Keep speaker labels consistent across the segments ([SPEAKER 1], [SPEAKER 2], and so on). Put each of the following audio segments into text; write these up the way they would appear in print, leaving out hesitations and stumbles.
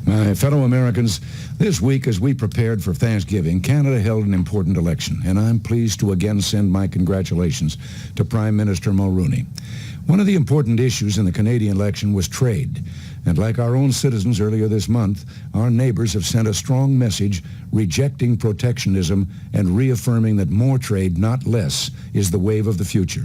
[SPEAKER 1] My fellow Americans, this week as we prepared for Thanksgiving, Canada held an important election, and I'm pleased to again send my congratulations to Prime Minister Mulroney. One of the important issues in the Canadian election was trade, and like our own citizens earlier this month, our neighbors have sent a strong message rejecting protectionism and reaffirming that more trade, not less, is the wave of the future.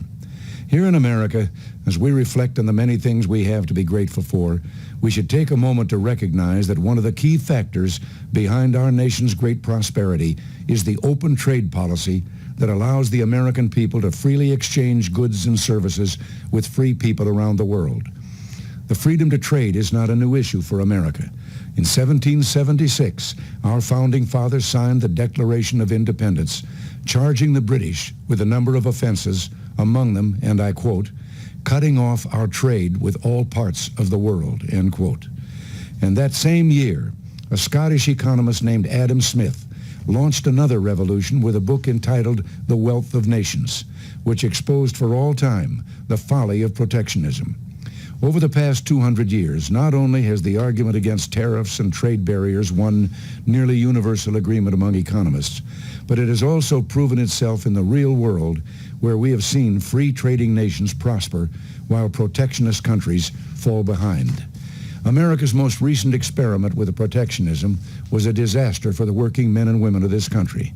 [SPEAKER 1] Here in America, as we reflect on the many things we have to be grateful for, we should take a moment to recognize that one of the key factors behind our nation's great prosperity is the open trade policy that allows the American people to freely exchange goods and services with free people around the world. The freedom to trade is not a new issue for America. In 1776, our founding fathers signed the Declaration of Independence, charging the British with a number of offenses, among them, and I quote, cutting off our trade with all parts of the world, end quote. And that same year, a Scottish economist named Adam Smith launched another revolution with a book entitled The Wealth of Nations, which exposed for all time the folly of protectionism. Over the past 200 years, not only has the argument against tariffs and trade barriers won nearly universal agreement among economists, but it has also proven itself in the real world, where we have seen free trading nations prosper while protectionist countries fall behind. America's most recent experiment with protectionism was a disaster for the working men and women of this country.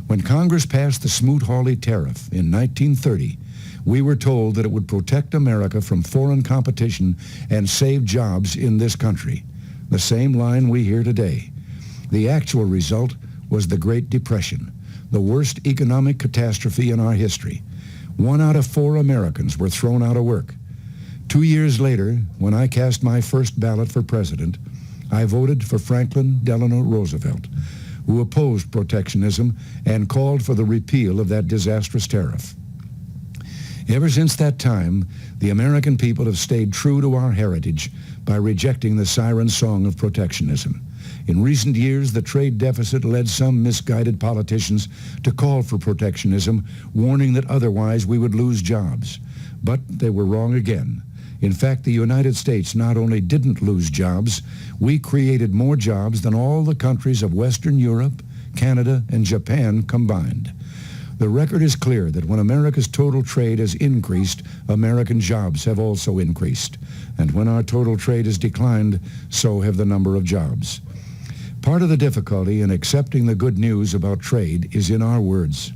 [SPEAKER 1] When Congress passed the Smoot-Hawley tariff in 1930, we were told that it would protect America from foreign competition and save jobs in this country. The same line we hear today. The actual result was the Great Depression, the worst economic catastrophe in our history. 1 out of 4 Americans were thrown out of work. 2 years later, when I cast my first ballot for president, I voted for Franklin Delano Roosevelt, who opposed protectionism and called for the repeal of that disastrous tariff. Ever since that time, the American people have stayed true to our heritage by rejecting the siren song of protectionism. In recent years, the trade deficit led some misguided politicians to call for protectionism, warning that otherwise we would lose jobs. But they were wrong again. In fact, the United States not only didn't lose jobs, we created more jobs than all the countries of Western Europe, Canada, and Japan combined. The record is clear that when America's total trade has increased, American jobs have also increased. And when our total trade has declined, so have the number of jobs. Part of the difficulty in accepting the good news about trade is in our words.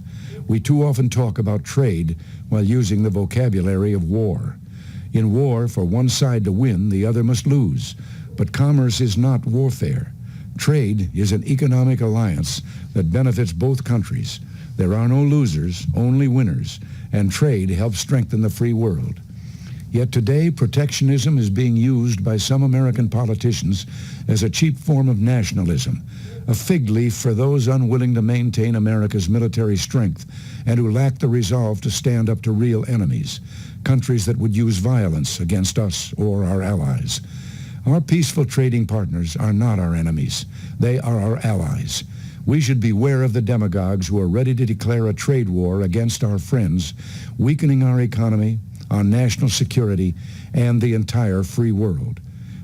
[SPEAKER 1] We too often talk about trade while using the vocabulary of war. In war, for one side to win, the other must lose. But commerce is not warfare. Trade is an economic alliance that benefits both countries. There are no losers, only winners, and trade helps strengthen the free world. Yet today, protectionism is being used by some American politicians as a cheap form of nationalism, a fig leaf for those unwilling to maintain America's military strength and who lack the resolve to stand up to real enemies, countries that would use violence against us or our allies. Our peaceful trading partners are not our enemies. They are our allies. We should beware of the demagogues who are ready to declare a trade war against our friends, weakening our economy, our national security, and the entire free world,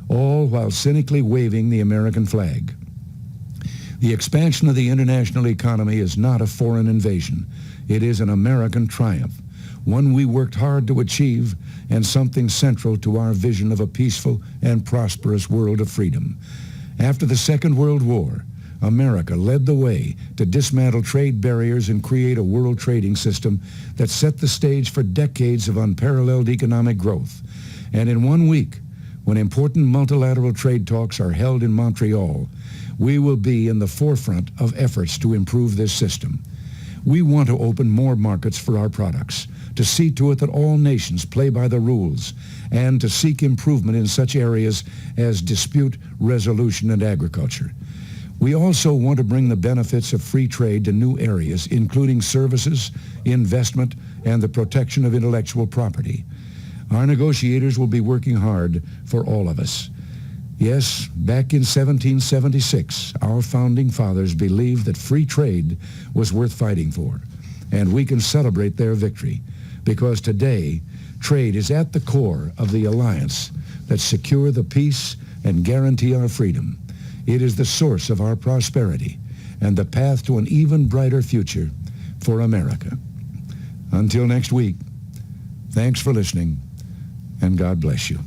[SPEAKER 1] all while cynically waving the American flag. The expansion of the international economy is not a foreign invasion. It is an American triumph, one we worked hard to achieve and something central to our vision of a peaceful and prosperous world of freedom. After the Second World War, America led the way to dismantle trade barriers and create a world trading system that set the stage for decades of unparalleled economic growth. And in 1 week, when important multilateral trade talks are held in Montreal, we will be in the forefront of efforts to improve this system. We want to open more markets for our products, to see to it that all nations play by the rules, and to seek improvement in such areas as dispute resolution and agriculture. We also want to bring the benefits of free trade to new areas, including services, investment, and the protection of intellectual property. Our negotiators will be working hard for all of us. Yes, back in 1776, our founding fathers believed that free trade was worth fighting for, and we can celebrate their victory, because today, trade is at the core of the alliance that secure the peace and guarantee our freedom. It is the source of our prosperity and the path to an even brighter future for America. Until next week, thanks for listening, and God bless you.